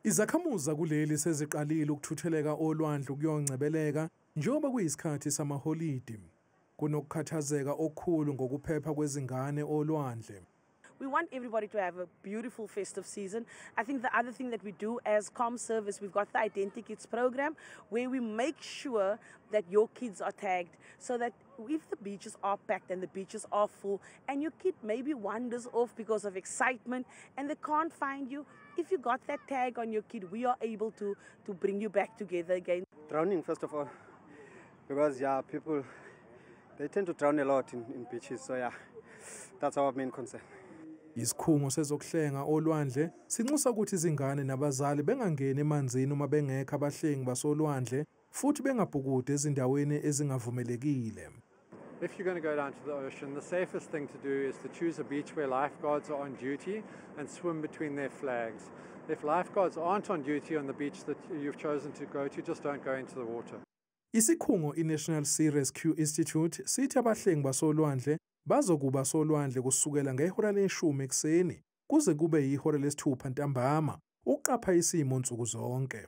Izakhamuza kuleli seziqalile ukuthutheleka olwandle ukuyongcebeleka njengoba kuyisikhathi samaholidi. Kunokukhathazeka okukhulu ngokuphepha kwezingane olwandle. We want everybody to have a beautiful festive season. I think the other thing that we do as Com Service, we've got the Identikids program where we make sure that your kids are tagged so that if the beaches are packed and the beaches are full and your kid maybe wanders off because of excitement and they can't find you, if you got that tag on your kid, we are able to bring you back together again. Drowning, first of all, because people, they tend to drown a lot in beaches, so that's our main concern. Isikhungo sezokuhlenga olwandle sinxusa ukuthi izingane nabazali bengangeni emanzini uma bengekho abahlengi basolwandle futhi bengabhukude ezindaweni ezingavumelekile. If you're going to go down to the ocean, the safest thing to do is to choose a beach where lifeguards are on duty and swim between their flags. If lifeguards aren't on duty on the beach that you've chosen to go to, just don't go into the water. Isikhungo iNational Sea Rescue Institute sithi abahlengi basolwandle bazokuba solwandle kusukela ngehora le-10 ekuseni kuze kube yihora lesi-6 ntambama ukuqapha isimo nsuku zonke.